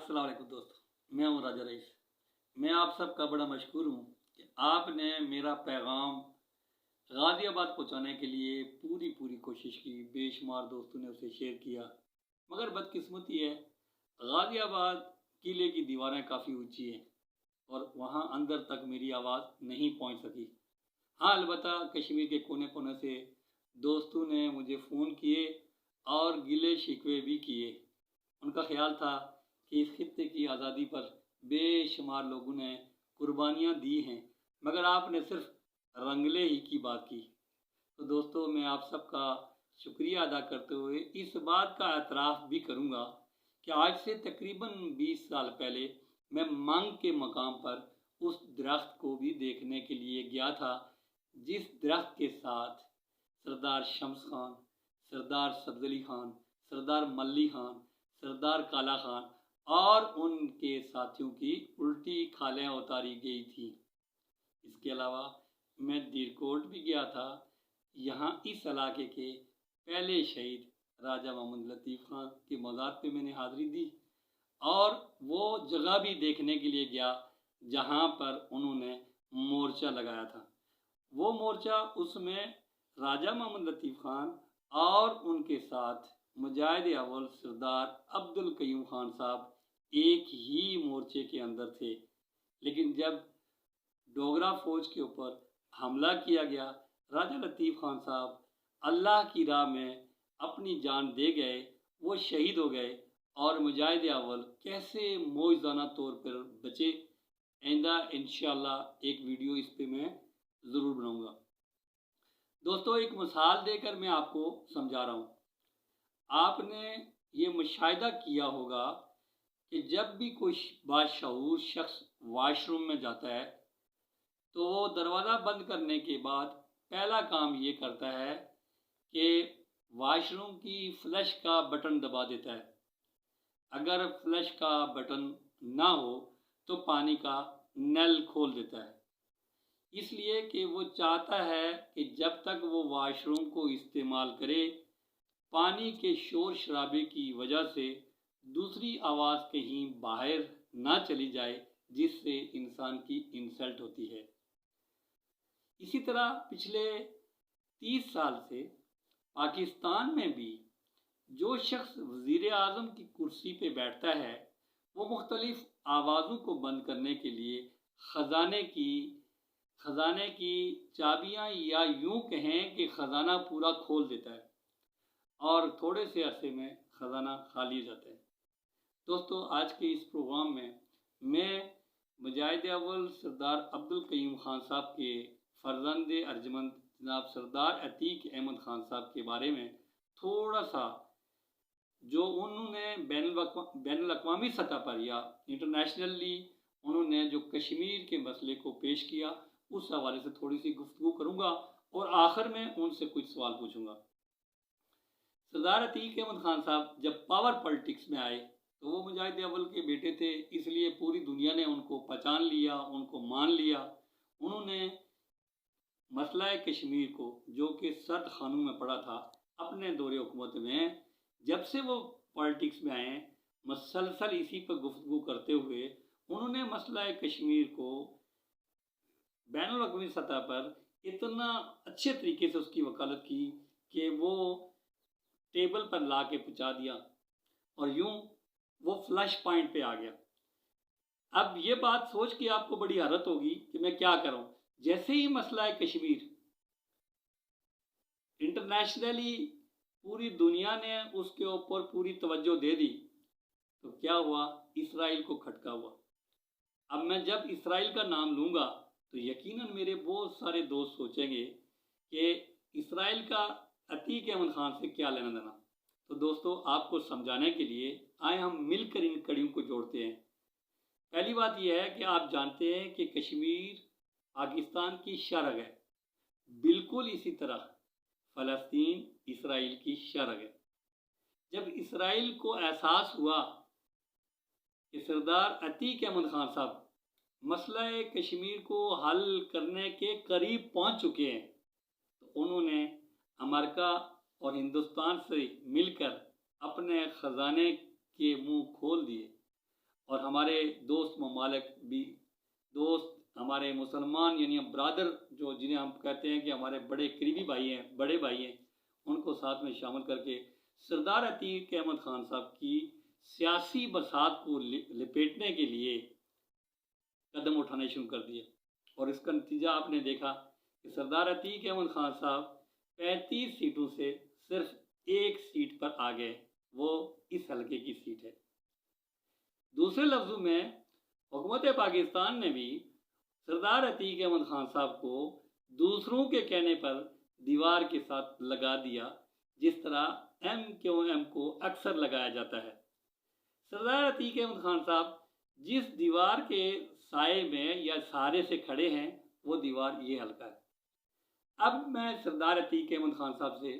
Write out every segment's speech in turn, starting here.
अस्सलाम वालेकुम दोस्तों, मैं हूँ राजा रईस। मैं आप सबका बड़ा मशहूर हूँ कि आपने मेरा पैगाम गाज़ियाबाद पहुँचाने के लिए पूरी कोशिश की। बेशुमार दोस्तों ने उसे शेयर किया, मगर बदकिस्मती है, गाज़ियाबाद किले की दीवारें काफ़ी ऊंची हैं और वहाँ अंदर तक मेरी आवाज़ नहीं पहुँच सकी। हाँ, अलबत्ता कश्मीर के कोने कोने से दोस्तों ने मुझे फ़ोन किए और गिले शिकवे भी किए। उनका ख्याल था कि इस खित्ते की आज़ादी पर बेशुमार लोगों ने कुर्बानियाँ दी हैं, मगर आपने सिर्फ रंगले ही की बात की। तो दोस्तों, मैं आप सबका शुक्रिया अदा करते हुए इस बात का एतराफ़ भी करूँगा कि आज से तकरीबन 20 साल पहले मैं मंग के मकाम पर उस दरख्त को भी देखने के लिए गया था, जिस दरख्त के साथ सरदार शम्स खान, सरदार सब्ज़ अली खान, सरदार मल्ली खान, सरदार काला खान और उनके साथियों की उल्टी खालें उतारी गई थी। इसके अलावा मैं दीरकोट भी गया था। यहाँ इस इलाके के पहले शहीद राजा मोहम्मद लतीफ़ खान के मज़ार पे मैंने हाज़िरी दी और वो जगह भी देखने के लिए गया जहाँ पर उन्होंने मोर्चा लगाया था। वो मोर्चा, उसमें राजा मोहम्मद लतीफ़ खान और उनके साथ मुजाहिद अव्वल सरदार अब्दुल कयूम खान साहब एक ही मोर्चे के अंदर थे। लेकिन जब डोगरा फ़ौज के ऊपर हमला किया गया, राजा लतीफ़ खान साहब अल्लाह की राह में अपनी जान दे गए, वो शहीद हो गए और मुजाहिद अव्वल कैसे मौजज़ाना तौर पर बचे। आइंदा इंशाअल्लाह एक वीडियो इस पे मैं ज़रूर बनाऊँगा। दोस्तों, एक मिसाल देकर मैं आपको समझा रहा हूँ। आपने ये मुशाहिदा किया होगा कि जब भी कोई बाशऊर शख्स वाशरूम में जाता है तो वो दरवाज़ा बंद करने के बाद पहला काम ये करता है कि वाशरूम की फ्लश का बटन दबा देता है। अगर फ्लश का बटन ना हो तो पानी का नल खोल देता है, इसलिए कि वो चाहता है कि जब तक वो वाशरूम को इस्तेमाल करे, पानी के शोर शराबे की वजह से दूसरी आवाज़ कहीं बाहर ना चली जाए, जिससे इंसान की इंसल्ट होती है। इसी तरह पिछले 30 साल से पाकिस्तान में भी जो शख्स वज़ीर आज़म की कुर्सी पे बैठता है, वो मुख्तलिफ़ आवाज़ों को बंद करने के लिए ख़जाने की चाबियाँ, या यूँ कहें कि ख़जाना पूरा खोल देता है और थोड़े से अरसे में ख़जाना खाली हो जाता है। दोस्तों, आज के इस प्रोग्राम में मैं मुजाहिद अव्वल सरदार अब्दुल कयूम खान साहब के फ़र्जंद अर्जमंद जनाब सरदार अतीक अहमद खान साहब के बारे में थोड़ा सा, जो उन्होंने बैनुल अक़वामी सतह पर या इंटरनेशनली उन्होंने जो कश्मीर के मसले को पेश किया, उस हवाले से थोड़ी सी गुफ्तगू करूँगा और आखिर में उनसे कुछ सवाल पूछूँगा। सरदार अतीक अहमद खान साहब जब पावर पॉलिटिक्स में आए तो वो मुजाहिद अव्वल के बेटे थे, इसलिए पूरी दुनिया ने उनको पहचान लिया, उनको मान लिया। उन्होंने मसला कश्मीर को, जो कि सर्द खानों में पड़ा था, अपने दौरे हुकूमत में जब से वो पॉलिटिक्स में आए, मसलसल इसी पर गुफ्तगू करते हुए उन्होंने मसला कश्मीर को बैनुल अक़वामी सतह पर इतना अच्छे तरीके से उसकी वकालत की कि वो टेबल पर ला के पहुँचा दिया और यूँ वो फ्लश पॉइंट पे आ गया। अब ये बात सोच के आपको बड़ी हैरत होगी कि मैं क्या करूं। जैसे ही मसला कश्मीर इंटरनेशनली पूरी दुनिया ने उसके ऊपर पूरी तवज्जो दे दी, तो क्या हुआ, इसराइल को खटका हुआ। अब मैं जब इसराइल का नाम लूँगा तो यकीनन मेरे बहुत सारे दोस्त सोचेंगे कि इसराइल का अतीक अहमद खान से क्या लेना देना। तो दोस्तों, आपको समझाने के लिए आए हम मिलकर इन कड़ियों को जोड़ते हैं। पहली बात यह है कि आप जानते हैं कि कश्मीर पाकिस्तान की शरह है, बिल्कुल इसी तरह फ़लस्तीन इसराइल की शरह है। जब इसराइल को एहसास हुआ कि सरदार अतीक अहमद खान साहब मसला कश्मीर को हल करने के करीब पहुंच चुके हैं, तो उन्होंने अमेरिका और हिंदुस्तान से मिलकर अपने ख़जाने के मुंह खोल दिए اور ہمارے دوست ممالک بھی، دوست ہمارے مسلمان یعنی برادر جو جنہیں ہم کہتے ہیں کہ ہمارے بڑے قریبی بھائی ہیں، بڑے بھائی ہیں، ان کو ساتھ میں شامل کر کے سردار عتیق احمد خان صاحب کی سیاسی بساط کو لپیٹنے کے لیے قدم اٹھانے شروع کر دیے۔ اور اس کا نتیجہ آپ نے دیکھا کہ سردار عتیق احمد خان صاحب 35 سیٹوں سے صرف ایک سیٹ پر آ گئے، وہ اس حلقے کی سیٹ ہے۔ دوسرے لفظوں میں حکومت پاکستان نے بھی سردار عتیق احمد خان صاحب کو دوسروں کے کہنے پر دیوار کے ساتھ لگا دیا، جس طرح MQM کو اکثر لگایا جاتا ہے۔ سردار عتیق احمد خان صاحب جس دیوار کے سائے میں یا سہارے سے کھڑے ہیں وہ دیوار یہ حلقہ ہے۔ اب میں سردار عتیق احمد خان صاحب سے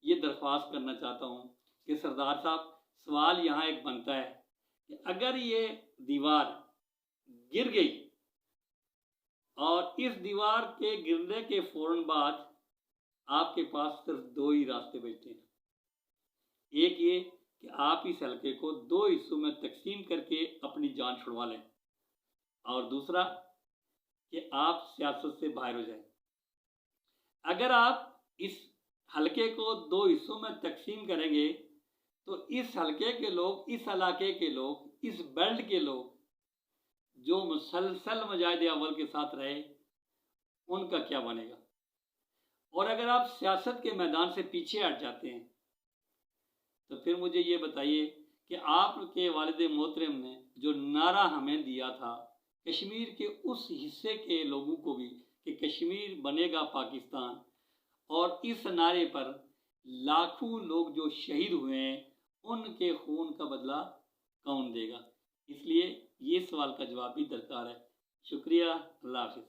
یہ درخواست کرنا چاہتا ہوں کہ سردار صاحب، سوال یہاں ایک بنتا ہے کہ اگر یہ دیوار گر گئی اور اس دیوار کے گرنے کے فوراً بعد آپ کے پاس صرف دو ہی راستے بچتے ہیں، ایک یہ کہ آپ اس حلقے کو دو حصوں میں تقسیم کر کے اپنی جان چھڑوا لیں، اور دوسرا کہ آپ سیاست سے باہر ہو جائیں۔ اگر آپ اس حلقے کو دو حصوں میں تقسیم کریں گے تو اس حلقے کے لوگ، اس علاقے کے لوگ، اس بیلٹ کے لوگ جو مسلسل مجاہد اول کے ساتھ رہے، ان کا کیا بنے گا؟ اور اگر آپ سیاست کے میدان سے پیچھے ہٹ جاتے ہیں تو پھر مجھے یہ بتائیے کہ آپ کے والد محترم نے جو نعرہ ہمیں دیا تھا کشمیر کے اس حصے کے لوگوں کو بھی کہ کشمیر بنے گا پاکستان، اور اس نعرے پر لاکھوں لوگ جو شہید ہوئے ہیں، ان کے خون کا بدلہ کون دے گا؟ اس لیے یہ سوال کا جواب بھی درکار ہے۔ شکریہ، اللہ حافظ۔